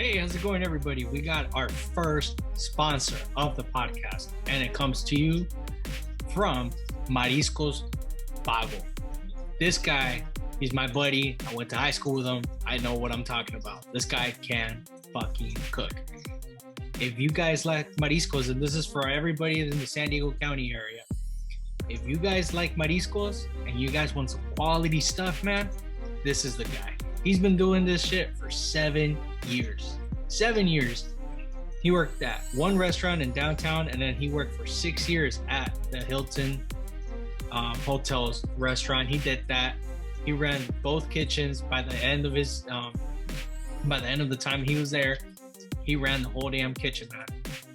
Hey, how's it going, everybody? We got our first sponsor of the podcast, and it comes to you from Mariscos Pago. This guy, he's my buddy. I went to high school with him. I know what I'm talking about. This guy can fucking cook. If you guys like mariscos, and this is for everybody in the San Diego County area, if you guys like mariscos and you guys want some quality stuff, man, this is the guy. He's been doing this shit for 7 years. 7 years. He worked at one restaurant in downtown, and then he worked for 6 years at the Hilton Hotels restaurant. He did that. He ran both kitchens. By the end of the time he was there, he ran the whole damn kitchen, man.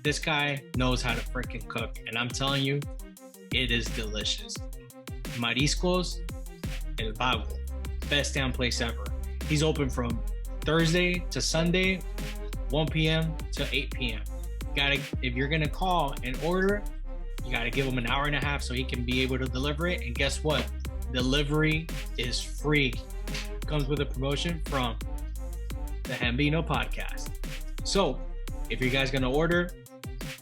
This guy knows how to freaking cook, and I'm telling you, it is delicious. Mariscos El Vago, best damn place ever. He's open from Thursday to Sunday, 1 p.m. to 8 p.m. If you're gonna call and order, you gotta give him an hour and a half so he can be able to deliver it. And guess what? Delivery is free. Comes with a promotion from the Hambino Podcast. So if you guys gonna order,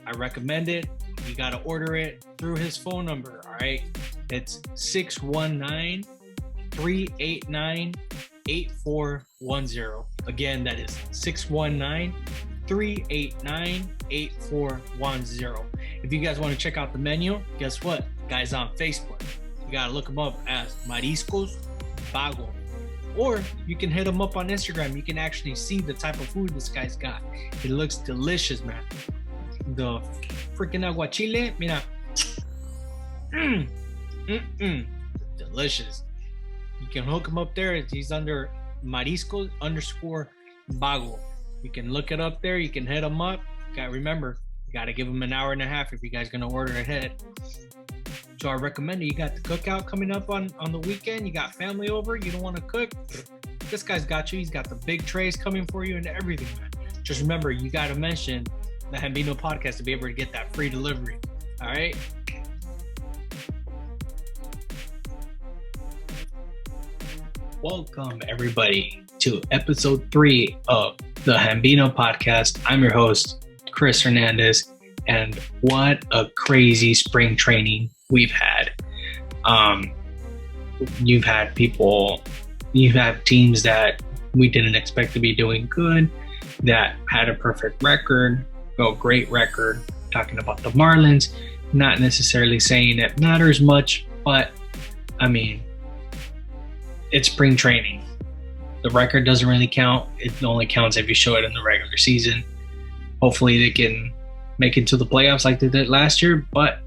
I recommend it. You gotta order it through his phone number. All right, it's 619-389-8410. Again, that is 619-389-8410. If you guys want to check out the menu, guess what? Guys on Facebook. You got to look them up as Mariscos Vago. Or you can hit them up on Instagram. You can actually see the type of food this guy's got. It looks delicious, man. The freaking aguachile, mira. Delicious. You can hook him up there. He's under Mariscos_Vago. You can look it up there. You can hit him up. Remember, you got to give him an hour and a half if you guys going to order ahead. So I recommend it. You got the cookout coming up on the weekend. You got family over. You don't want to cook. This guy's got you. He's got the big trays coming for you and everything, man. Just remember, you got to mention the Hambino Podcast to be able to get that free delivery. All right? Welcome, everybody, to episode 3 of the Hambino Podcast. I'm your host, Chris Hernandez, and what a crazy spring training we've had. You've had teams that we didn't expect to be doing good, that had a perfect record, great record. Talking about the Marlins, not necessarily saying it matters much, but I mean, it's spring training. The record doesn't really count. It only counts if you show it in the regular season. Hopefully they can make it to the playoffs like they did last year, but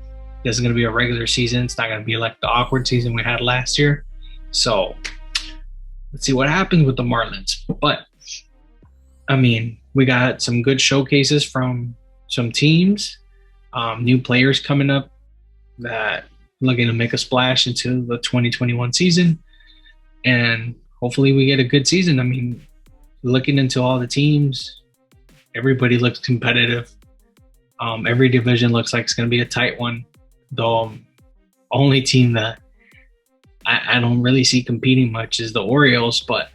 this is going to be a regular season. It's not going to be like the awkward season we had last year. So let's see what happens with the Marlins. But I mean, we got some good showcases from some teams, new players coming up that looking to make a splash into the 2021 season. And hopefully we get a good season. I mean, looking into all the teams, everybody looks competitive. Every division looks like it's going to be a tight one. The only team that I don't really see competing much is the Orioles. But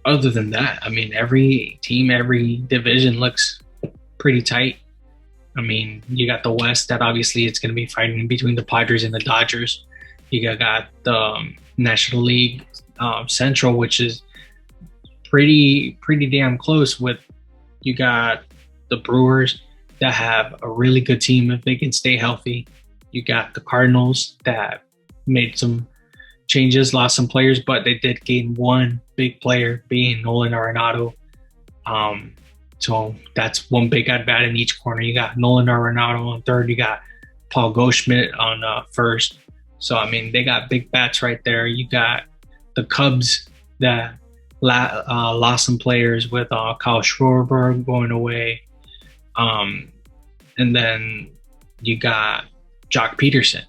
other than that, I mean, every team, every division looks pretty tight. I mean, you got the West that obviously it's going to be fighting between the Padres and the Dodgers. You got the National League Central, which is pretty damn close. With you got the Brewers that have a really good team if they can stay healthy. You got the Cardinals that made some changes, lost some players, but they did gain one big player, being Nolan Arenado. So that's one big at bat in each corner. You got Nolan Arenado on third. You got Paul Goldschmidt on first. So, I mean, they got big bats right there. You got the Cubs that lost some players with Kyle Schwarber going away. And then you got Jock Peterson.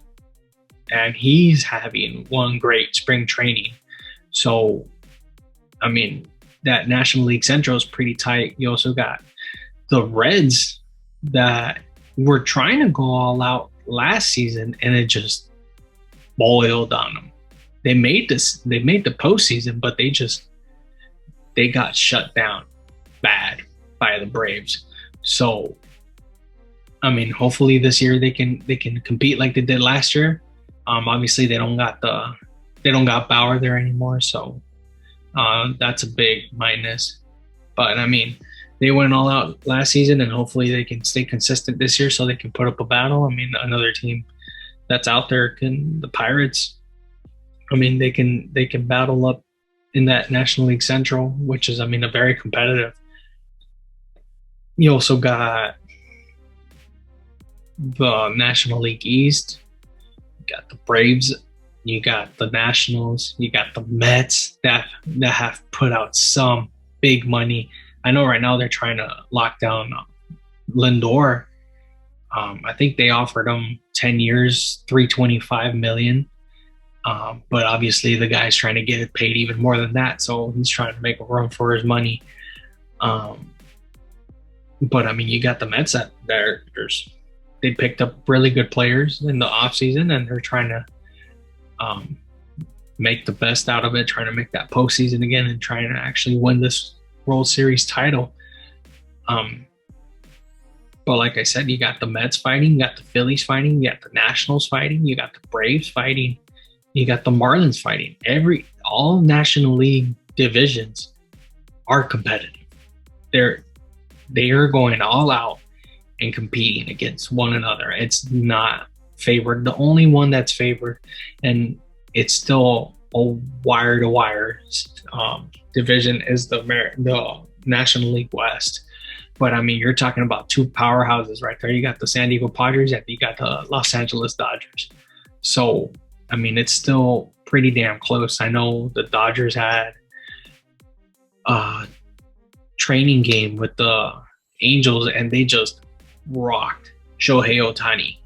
And he's having one great spring training. So, I mean, that National League Central is pretty tight. You also got the Reds that were trying to go all out last season, and it just boiled on them. They made the postseason, but they got shut down bad. by the Braves. So, I mean, hopefully this year they can compete like they did last year. Obviously they don't got Bauer there anymore, so that's a big minus. But I mean, they went all out last season, and hopefully they can stay consistent this year so they can put up a battle. I mean, another team that's out there the Pirates. I mean, they can battle up in that National League Central, which is, I mean, a very competitive. You also got the National League East. You got the Braves. You got the Nationals. You got the Mets that have put out some big money. I know right now they're trying to lock down Lindor. I think they offered him 10 years, $325 million. But obviously the guy's trying to get it paid even more than that, so he's trying to make a run for his money. But I mean, you got the Mets that they picked up really good players in the offseason, and they're trying to make the best out of it, trying to make that postseason again and trying to actually win this World Series title. But like I said, you got the Mets fighting, you got the Phillies fighting, you got the Nationals fighting, you got the Braves fighting, you got the Marlins fighting. All National League divisions are competitive. They are going all out and competing against one another. It's not favored. The only one that's favored, and it's still a wire-to-wire division, is the National League West. But I mean, you're talking about two powerhouses right there. You got the San Diego Padres and you got the Los Angeles Dodgers. So, I mean, it's still pretty damn close. I know the Dodgers had a training game with the Angels, and they just rocked Shohei Ohtani.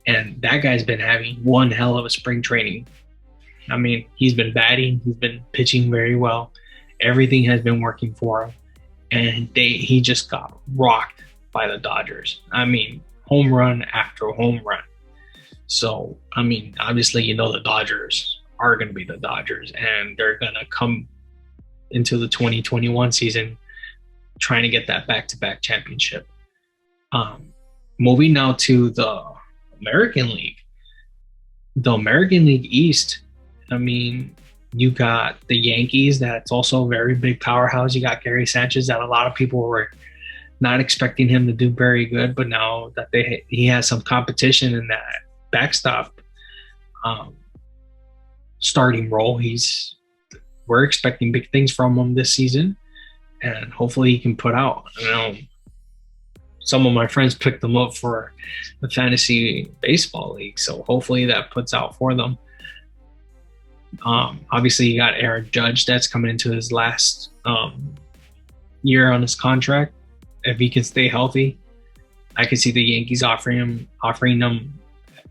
And that guy's been having one hell of a spring training. I mean, he's been batting, he's been pitching very well. Everything has been working for him. And he just got rocked by the Dodgers. I mean, home run after home run. So, I mean, obviously, you know, the Dodgers are going to be the Dodgers, and they're going to come into the 2021 season trying to get that back-to-back championship. Moving now to the American League. The American League East, I mean, you got the Yankees, that's also a very big powerhouse. You got Gary Sanchez, that a lot of people were not expecting him to do very good, but now that he has some competition in that backstop starting role, we're expecting big things from him this season, and hopefully he can put out. I know some of my friends picked them up for the fantasy baseball league, so hopefully that puts out for them. Obviously, you got Aaron Judge that's coming into his last year on his contract. If he can stay healthy, I could see the Yankees offering him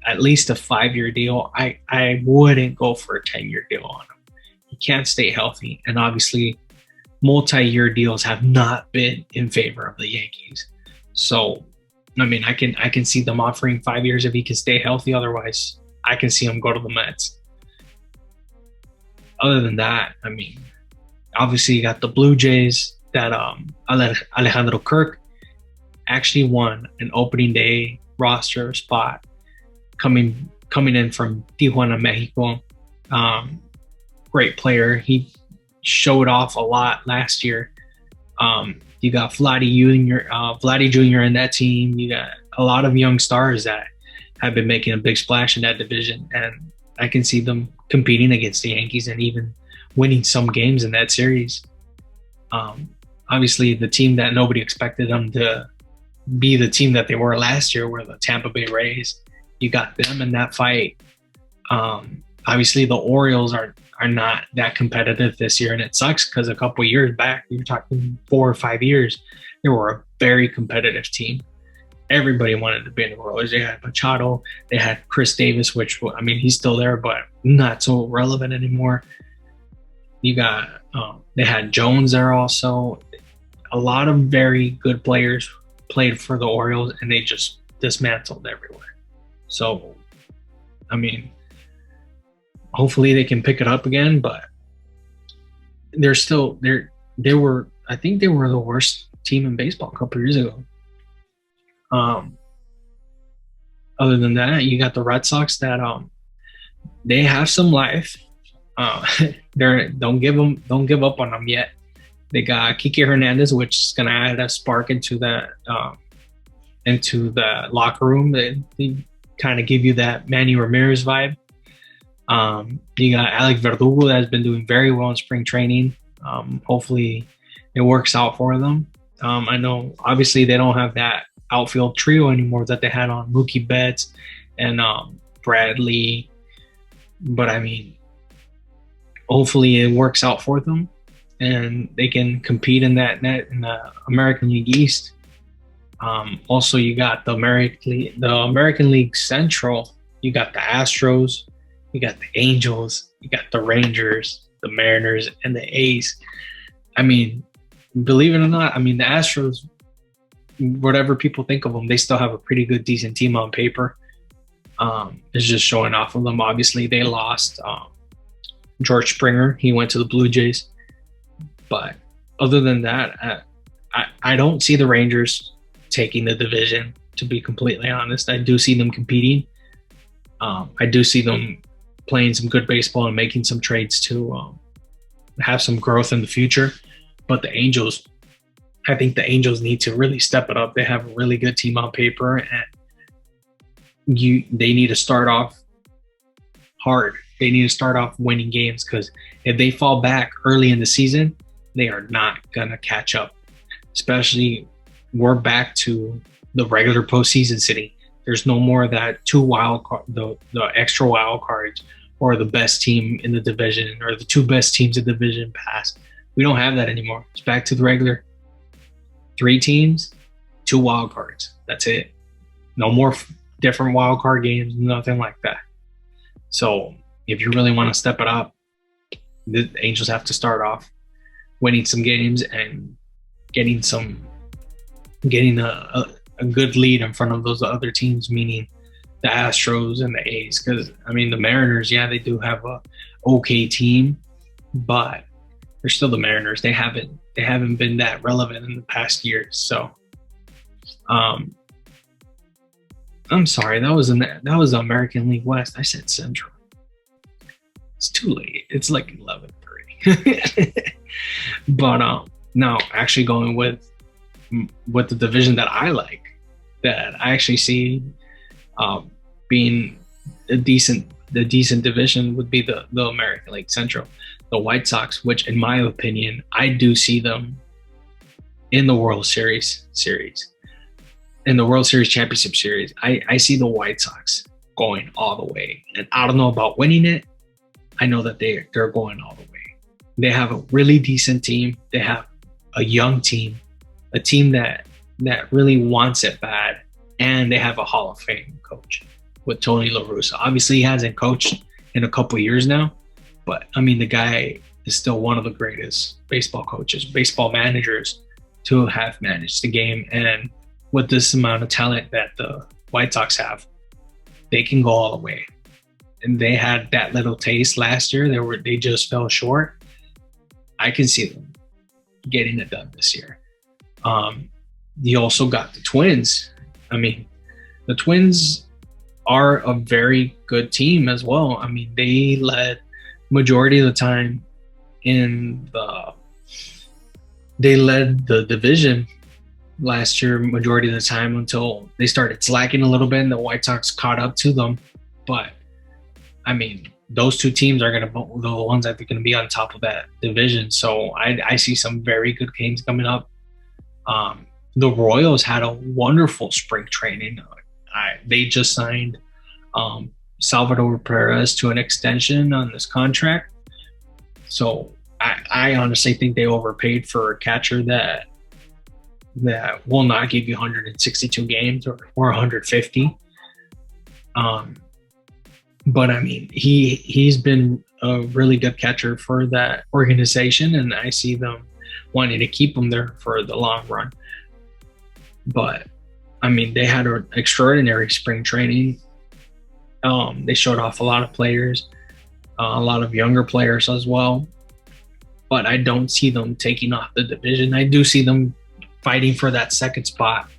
at least a 5-year deal. I wouldn't go for a 10-year deal on him. He can't stay healthy, and obviously, multi-year deals have not been in favor of the Yankees. So, I mean, I can see them offering 5 years if he can stay healthy. Otherwise, I can see him go to the Mets. Other than that, I mean, obviously you got the Blue Jays that Alejandro Kirk actually won an opening day roster spot coming in from Tijuana, Mexico. Great player. He showed off a lot last year. You got Vladdy Jr. in that team. You got a lot of young stars that have been making a big splash in that division, and I can see them competing against the Yankees and even winning some games in that series. Obviously, the team that nobody expected them to be the team that they were last year were the Tampa Bay Rays. You got them in that fight. Obviously, the Orioles are not that competitive this year, and it sucks because a couple of years back, you're talking 4 or 5 years, they were a very competitive team. Everybody wanted to be in the Orioles. They had Machado, they had Chris Davis, which, I mean, he's still there, but not so relevant anymore. You got, they had Jones there also. A lot of very good players played for the Orioles, and they just dismantled everywhere. So, I mean, hopefully they can pick it up again, but I think they were the worst team in baseball a couple years ago. Other than that, you got the Red Sox that they have some life. Don't give up on them yet. They got Kike Hernandez, which is gonna add a spark into the locker room. They kind of give you that Manny Ramirez vibe. You got Alex Verdugo that has been doing very well in spring training. Hopefully it works out for them. I know obviously they don't have that outfield trio anymore that they had on Mookie Betts and Bradley, but I mean, hopefully it works out for them and they can compete in the American League East. Also, you got the American League Central. You got the Astros, you got the Angels, you got the Rangers, the Mariners, and the A's. I mean, believe it or not, I mean, the Astros, whatever people think of them, they still have a pretty good, decent team on paper. It's just showing off of them. Obviously, they lost George Springer. He went to the Blue Jays. But other than that, I don't see the Rangers taking the division, to be completely honest. I do see them competing. I do see them playing some good baseball and making some trades to have some growth in the future. But the Angels, I think the Angels need to really step it up. They have a really good team on paper, and they need to start off hard. They need to start off winning games, because if they fall back early in the season, they are not going to catch up. Especially, we're back to the regular postseason sitting. There's no more of that the extra wild cards, or the best team in the division, or the two best teams in the division pass. We don't have that anymore. It's back to the regular 3 teams, 2 wild cards. That's it. No more different wild card games, nothing like that. So if you really want to step it up, the Angels have to start off winning some games and getting a good lead in front of those other teams, meaning the Astros and the A's. Because I mean, the Mariners, yeah, they do have a okay team, but they're still the Mariners. They haven't been that relevant in the past years. So, I'm sorry, that was the American League West. I said Central. It's too late. It's like 11:30. But no, actually going with the division that I like, that I actually see being the decent division would be the American League Central. The White Sox, which in my opinion, I do see them in the World Series, in the World Series Championship Series. I see the White Sox going all the way. And I don't know about winning it. I know that they're going all the way. They have a really decent team. They have a young team, a team that really wants it bad. And they have a Hall of Fame coach with Tony La Russa. Obviously, he hasn't coached in a couple years now. But, I mean, the guy is still one of the greatest baseball managers to have managed the game. And with this amount of talent that the White Sox have, they can go all the way. And they had that little taste last year. They just fell short. I can see them getting it done this year. You also got the Twins. I mean, the Twins are a very good team as well. I mean, they led majority of the time they led the division last year majority of the time, until they started slacking a little bit and the White Sox caught up to them. But I mean, those two teams are the ones that are going to be on top of that division. So I see some very good games coming up. The Royals had a wonderful spring training. They just signed Salvador Perez to an extension on this contract. So I honestly think they overpaid for a catcher that will not give you 162 games or 150. But I mean, he's been a really good catcher for that organization, and I see them wanting to keep him there for the long run. But I mean, they had an extraordinary spring training. They showed off a lot of players, a lot of younger players as well. But I don't see them taking off the division. I do see them fighting for that second spot.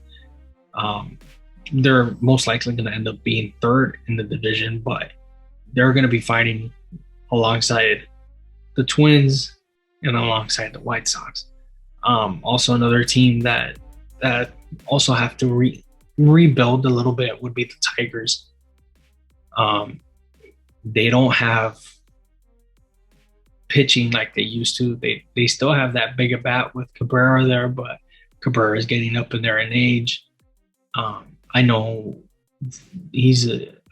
They're most likely going to end up being third in the division, but they're going to be fighting alongside the Twins and alongside the White Sox. Also, another team that also have to rebuild a little bit would be the Tigers. They don't have pitching like they used to. They still have that big a bat with Cabrera there, but Cabrera is getting up in there in age. I know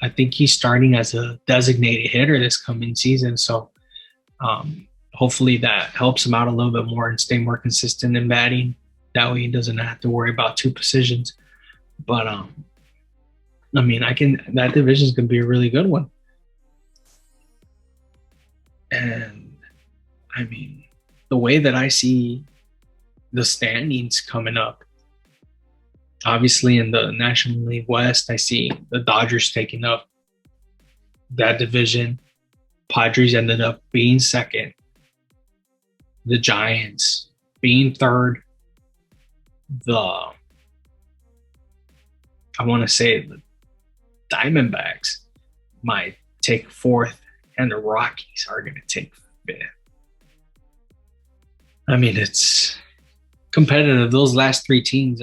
I think he's starting as a designated hitter this coming season, so hopefully that helps him out a little bit more and stay more consistent in batting. That way he doesn't have to worry about two positions. But that division is going to be a really good one. And the way that I see the standings coming up, obviously in the National League West, I see the Dodgers taking up that division. Padres ended up being second. The Giants being third. The Diamondbacks might take fourth, and the Rockies are going to take fifth. It's competitive. Those last three teams,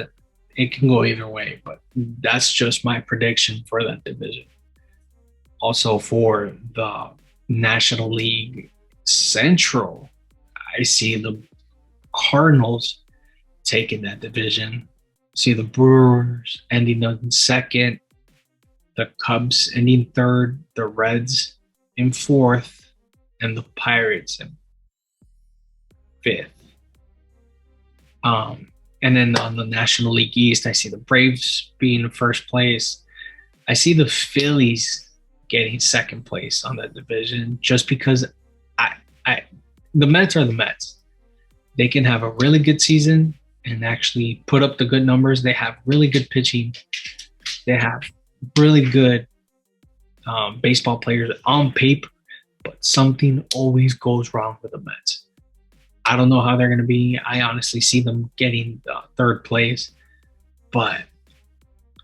it can go either way, but that's just my prediction for that division. Also, for the National League Central, I see the Cardinals taking that division. See the Brewers ending in second, the Cubs ending third, the Reds in fourth, and the Pirates in fifth. And then on the National League East, I see the Braves being in first place. I see the Phillies getting second place on that division just because the Mets are the Mets. They can have a really good season and actually put up the good numbers. They have really good pitching. They have really good baseball players on paper, but something always goes wrong with the Mets. I don't know how they're going to be. I honestly see them getting third place, but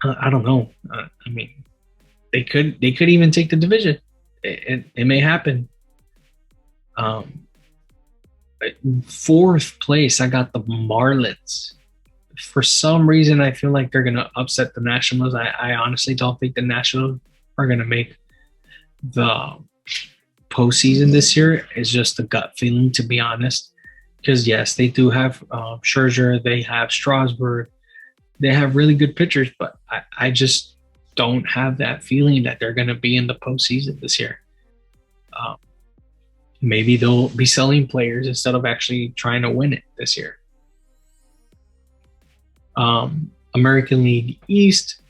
I don't know. They could even take the division. It may happen. Fourth place, I got the Marlins. For some reason, I feel like they're going to upset the Nationals. I honestly don't think the Nationals are going to make the postseason this year. It's just a gut feeling, to be honest. Because, yes, they do have Scherzer. They have Strasburg. They have really good pitchers, but I just don't have that feeling that they're going to be in the postseason this year. Maybe they'll be selling players instead of actually trying to win it this year. American League East,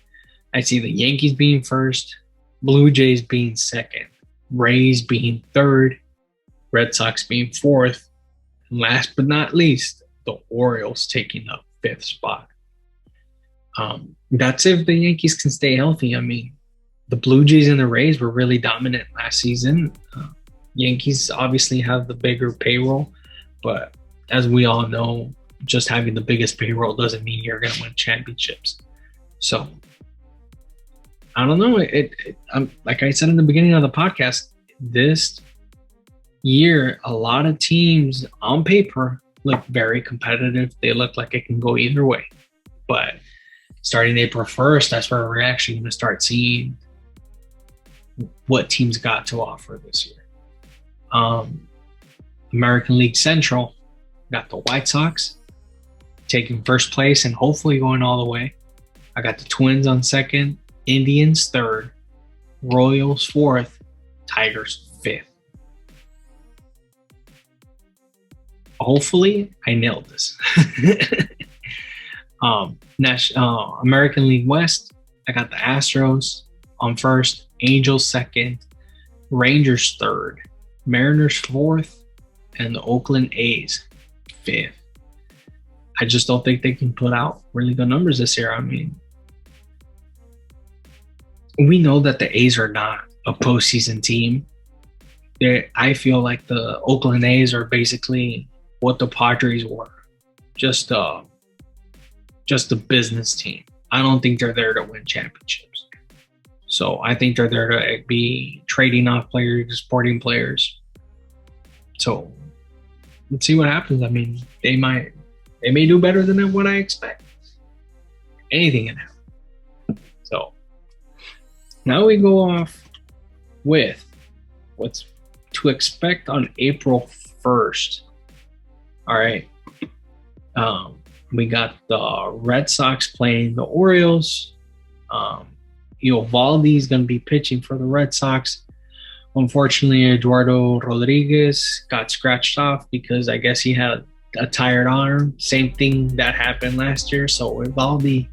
I see the Yankees being first, Blue Jays being second, Rays being third, Red Sox being fourth, and last but not least, the Orioles taking up fifth spot. That's if the Yankees can stay healthy. The Blue Jays and the Rays were really dominant last season. Yankees obviously have the bigger payroll, but as we all know, just having the biggest payroll doesn't mean you're going to win championships. So, I don't know. Like I said in the beginning of the podcast, this year, a lot of teams on paper look very competitive. They look like it can go either way. But starting April 1st, that's where we're actually going to start seeing what teams got to offer this year. American League Central, got the White Sox taking first place and hopefully going all the way. I got the Twins on second, Indians third, Royals fourth, Tigers fifth. Hopefully, I nailed this. American League West, I got the Astros on first, Angels second, Rangers third, Mariners fourth, and the Oakland A's fifth. I just don't think they can put out really good numbers this year. We know that the A's are not a postseason team. I feel like the Oakland A's are basically what the Padres were. Just just a business team. I don't think they're there to win championships. So I think they're there to be trading off players, supporting players. So let's see what happens. I mean, they may do better than what I expect. Anything can happen. So now we go off with what's to expect on April 1st. All right. We got the Red Sox playing the Orioles. Eovaldi's going to be pitching for the Red Sox. Unfortunately, Eduardo Rodriguez got scratched off because I guess he had a tired arm. Same thing that happened last year. So Eovaldi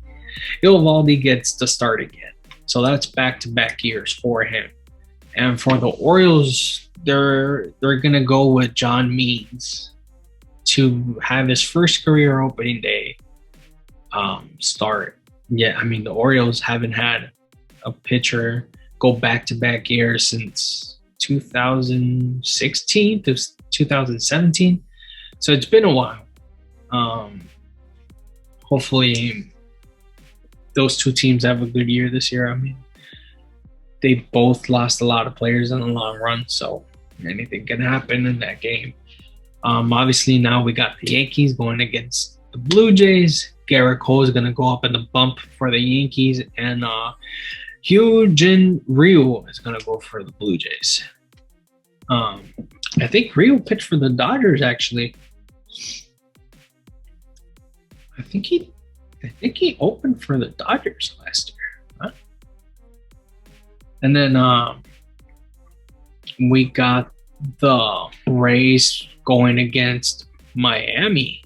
gets to start again. So that's back-to-back years for him. And for the Orioles, they're going to go with John Means to have his first career opening day start. Yeah, I mean, the Orioles haven't had a pitcher go back-to-back years since 2016 to 2017. So it's been a while. Hopefully those two teams have a good year this year. I mean, they both lost a lot of players in the long run, so anything can happen in that game. Obviously, now we got the Yankees going against the Blue Jays. Garrett Cole is going to go up in the bump for the Yankees, and Hyun-Jin Ryu is going to go for the Blue Jays. I think Ryu pitched for the Dodgers, actually. I think he opened for the Dodgers last year. Huh? And then we got the Rays going against Miami.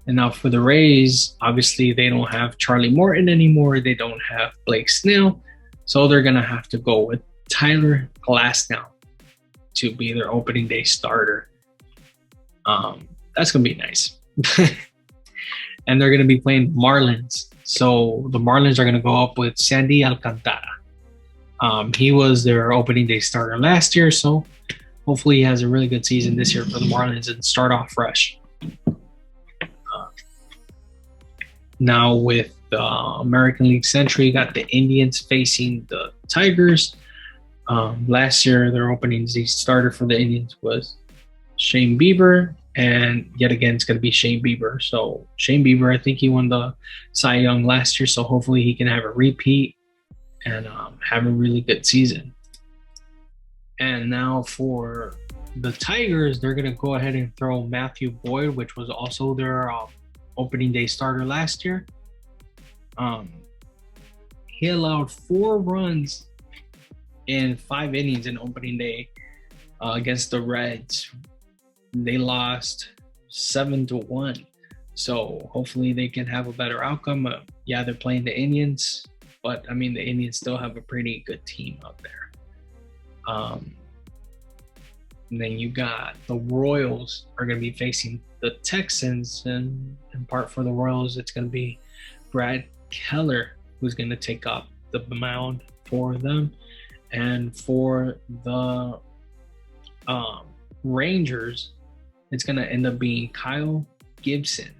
And now for the Rays, obviously they don't have Charlie Morton anymore. They don't have Blake Snell. So they're going to have to go with Tyler Glasnow to be their opening day starter. That's going to be nice. And they're going to be playing Marlins. So the Marlins are going to go up with Sandy Alcantara. He was their opening day starter last year. So hopefully he has a really good season this year for the Marlins and start off fresh. Now with the American League Central, you got the Indians facing the Tigers. Last year, their opening day starter for the Indians was Shane Bieber. And yet again, it's going to be Shane Bieber. So Shane Bieber, I think he won the Cy Young last year. So hopefully he can have a repeat and have a really good season. And now for the Tigers, they're going to go ahead and throw Matthew Boyd, which was also their opening day starter last year. He allowed 4 runs in 5 innings in opening day against the Reds. They lost 7-1. So hopefully they can have a better outcome. Yeah, they're playing the Indians, but I mean, the Indians still have a pretty good team out there. And then you got the Royals are going to be facing the Texans, and in part for the Royals, it's going to be Brad Keller who's going to take up the mound for them. And for the Rangers, it's going to end up being Kyle Gibson,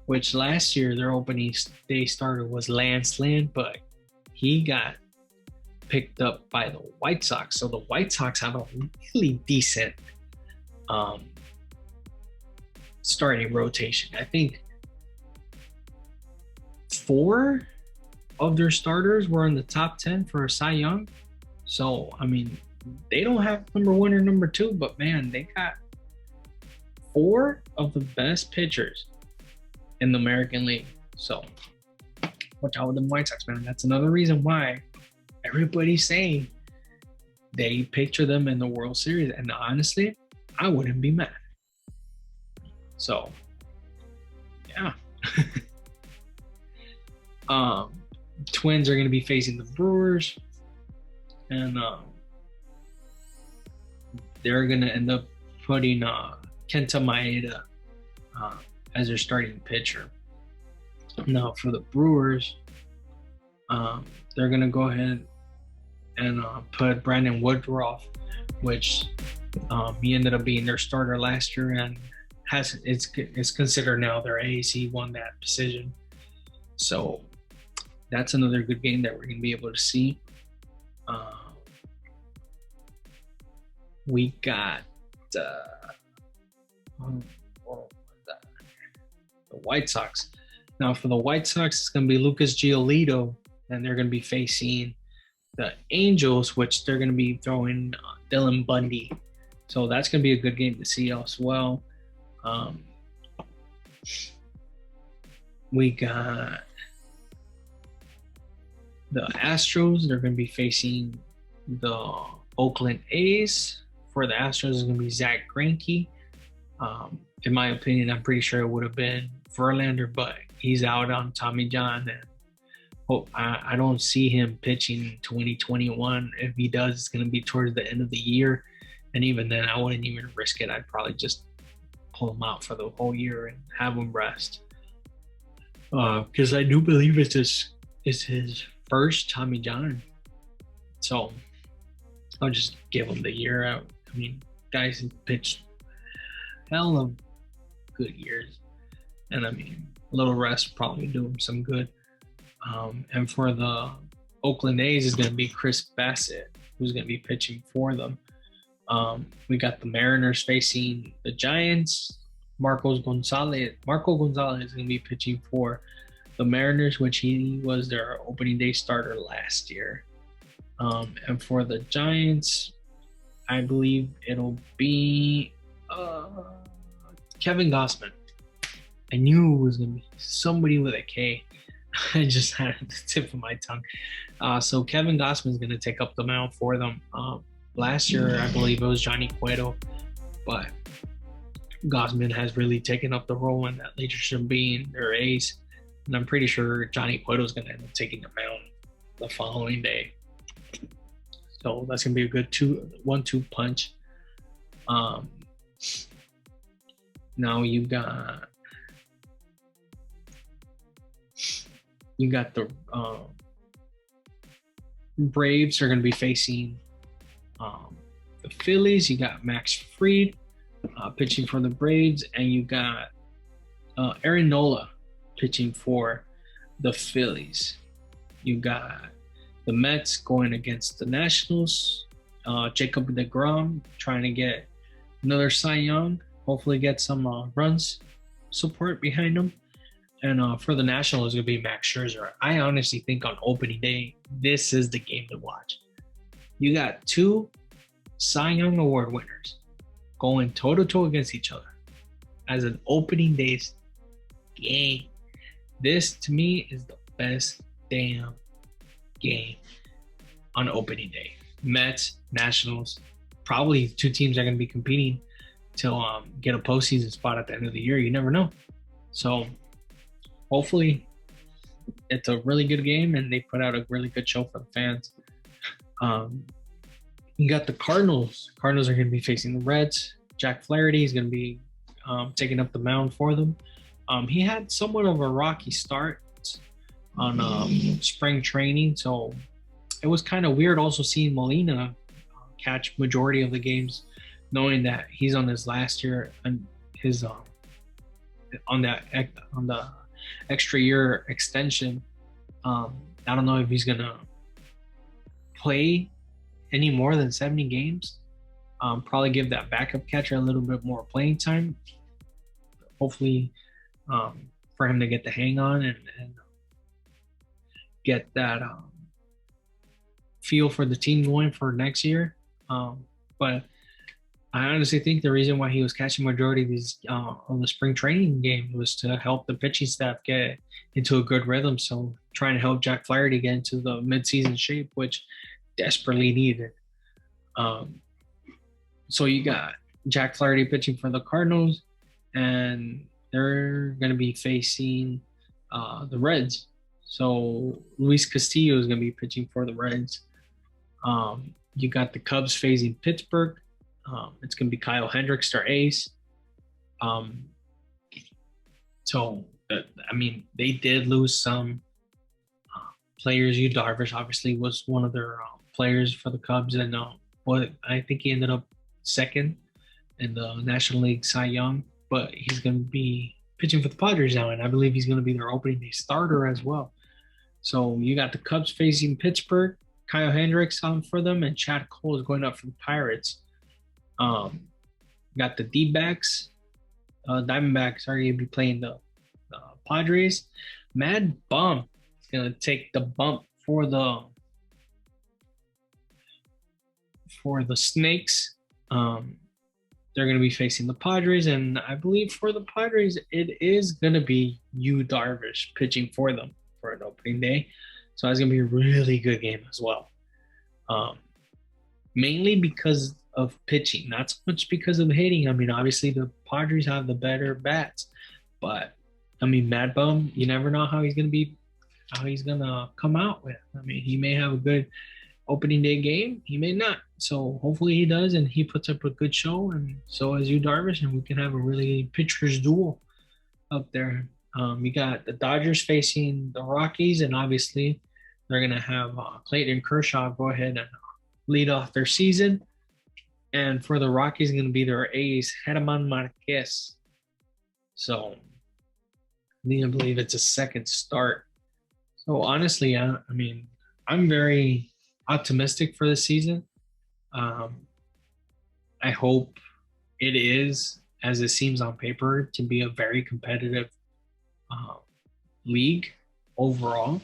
which last year their opening day starter was Lance Lynn, but he got picked up by the White Sox. So the White Sox have a really decent starting rotation. I think 4 of their starters were in the top 10 for Cy Young. So, I mean, they don't have number 1 or number 2, but man, they got 4 of the best pitchers in the American League. So, watch out with the White Sox, man. That's another reason why everybody's saying they picture them in the World Series. And honestly, I wouldn't be mad. So, yeah. Twins are going to be facing the Brewers. And they're going to end up putting Kenta Maeda as their starting pitcher. Now, for the Brewers, they're going to go ahead and put Brandon Woodruff, which he ended up being their starter last year and it's considered now their AAC won that position. So that's another good game that we're going to be able to see. We got the White Sox. Now for the White Sox, it's going to be Lucas Giolito, and they're going to be facing the Angels, which they're going to be throwing Dylan Bundy. So that's going to be a good game to see as well. We got the Astros. They're going to be facing the Oakland A's. For the Astros, it's going to be Zach Greinke. In my opinion, I'm pretty sure it would have been Verlander, but he's out on Tommy John, and I don't see him pitching in 2021. If he does, it's going to be towards the end of the year, and even then, I wouldn't even risk it. I'd probably just pull him out for the whole year and have him rest, because I do believe it's his first Tommy John. So I'll just give him the year out. I mean, guys have pitched hell of good years, and I mean, a little rest probably do him some good. And for the Oakland A's is going to be Chris Bassett, who's going to be pitching for them. We got the Mariners facing the Giants. Marco Gonzalez is going to be pitching for the Mariners, which he was their opening day starter last year. And for the Giants, I believe it'll be Kevin Gausman. I knew it was going to be somebody with a K. I just had it at the tip of my tongue. So Kevin Gausman is going to take up the mound for them. Last year, I believe it was Johnny Cueto, but Gausman has really taken up the role in that leadership, being their ace. And I'm pretty sure Johnny Cueto is going to end up taking the mound the following day. So that's going to be a good 1-2 punch. Now you got the Braves are going to be facing the Phillies. You got Max Fried pitching for the Braves, and you got Aaron Nola pitching for the Phillies. You got the Mets going against the Nationals. Jacob deGrom trying to get another Cy Young. Hopefully get some runs support behind him. And for the Nationals, it's going to be Max Scherzer. I honestly think on opening day, this is the game to watch. You got two Cy Young Award winners going toe-to-toe against each other as an opening day's game. This, to me, is the best damn game on opening day. Mets, Nationals, probably two teams are going to be competing to get a postseason spot at the end of the year. You never know. So hopefully it's a really good game and they put out a really good show for the fans. You got the Cardinals. Cardinals are going to be facing the Reds. Jack Flaherty is going to be taking up the mound for them. He had somewhat of a rocky start on spring training, so it was kind of weird also seeing Molina catch majority of the games, knowing that he's on his last year and his on the extra year extension. I don't know if he's gonna play any more than 70 games. Probably give that backup catcher a little bit more playing time. Hopefully, for him to get the hang on and get that feel for the team going for next year. But I honestly think the reason why he was catching majority of these on the spring training game was to help the pitching staff get into a good rhythm. So trying to help Jack Flaherty get into the midseason shape, which desperately needed. So you got Jack Flaherty pitching for the Cardinals, and they're going to be facing the Reds. So Luis Castillo is going to be pitching for the Reds. You got the Cubs facing Pittsburgh. It's going to be Kyle Hendricks, their ace. They did lose some players. Yu Darvish obviously was one of their players for the Cubs, and I think he ended up second in the National League Cy Young. But he's going to be pitching for the Padres now, and I believe he's going to be their opening day starter as well. So you got the Cubs facing Pittsburgh, Kyle Hendricks on for them, and Chad Cole is going up for the Pirates. Got the D-backs, Diamondbacks are going to be playing the Padres. Mad Bum is going to take the bump for the Snakes. They're going to be facing the Padres, and I believe for the Padres, it is going to be Yu Darvish pitching for them for an opening day. So it's going to be a really good game as well. Mainly because of pitching, not so much because of hitting. I mean, obviously the Padres have the better bats, but I mean, Mad Bum, you never know how he's going to come out with. I mean, he may have a good opening day game, he may not. So hopefully he does, and he puts up a good show, and so as Yu Darvish, and we can have a really pitcher's duel up there. You got the Dodgers facing the Rockies, and obviously they're going to have Clayton Kershaw go ahead and lead off their season. And for the Rockies, going to be their ace, German Marquez. So I believe it's a second start. So honestly, I mean, I'm very optimistic for this season. I hope it is, as it seems on paper, to be a very competitive league overall.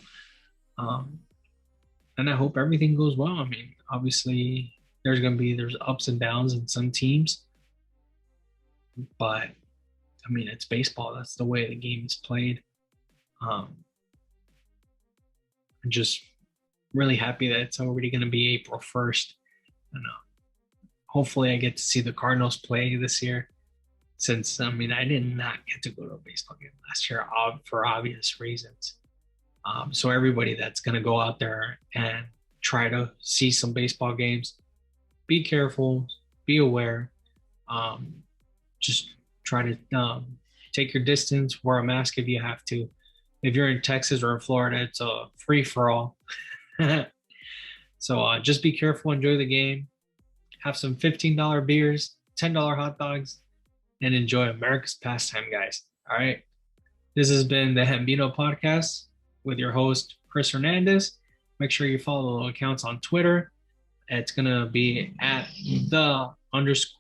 And I hope everything goes well. I mean, obviously there's ups and downs in some teams, but I mean, it's baseball. That's the way the game is played. I'm just really happy that it's already going to be April 1st. And hopefully I get to see the Cardinals play this year, since, I mean, I did not get to go to a baseball game last year for obvious reasons. So everybody that's going to go out there and try to see some baseball games, be careful, be aware. Just try to take your distance, wear a mask if you have to. If you're in Texas or in Florida, it's a free-for-all. So just be careful, enjoy the game, have some $15 beers, $10 hot dogs, and enjoy America's pastime, guys. All right. This has been the Hambino Podcast with your host, Chris Hernandez. Make sure you follow the accounts on Twitter. It's going to be at the underspace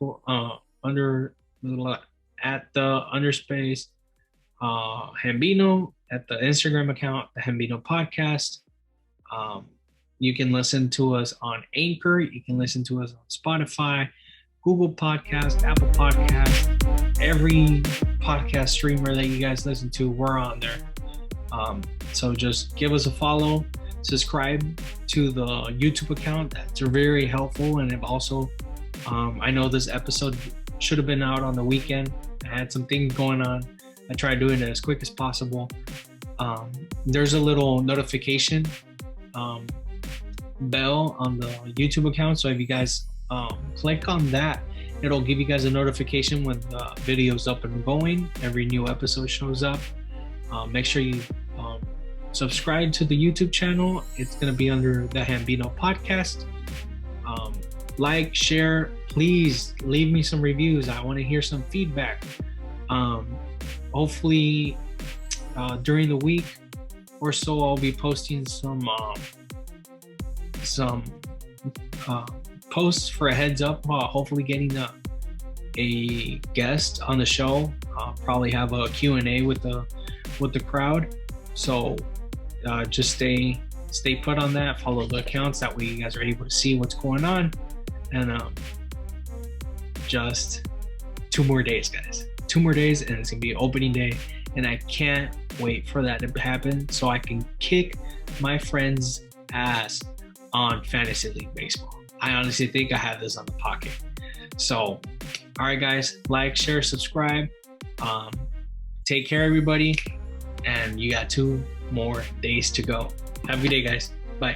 Hambino, at the Instagram account, the Hambino Podcast. You can listen to us on Anchor. You can listen to us on Spotify, Google Podcast, Apple Podcast, every podcast streamer that you guys listen to, we're on there. So just give us a follow, subscribe to the YouTube account. That's very helpful. And also, I know this episode should have been out on the weekend. I had some things going on. I tried doing it as quick as possible. There's a little notification bell on the YouTube account. So if you guys click on that, it'll give you guys a notification when the video's up and going. Every new episode shows up. Make sure you subscribe to the YouTube channel. It's going to be under the Hambino Podcast. Like, share, please leave me some reviews. I want to hear some feedback. Hopefully during the week or so, I'll be posting some posts for a heads up. Hopefully getting a guest on the show. Probably have a Q&A with the crowd. So just stay put on that. Follow the accounts. That way you guys are able to see what's going on. And just 2 more days, guys. 2 more days, and it's gonna be opening day. And I can't wait for that to happen so I can kick my friend's ass on Fantasy League Baseball. I honestly think I have this on the pocket. So, all right, guys, like, share, subscribe. Take care, everybody. And you got 2 more days to go. Have a good day, guys. Bye.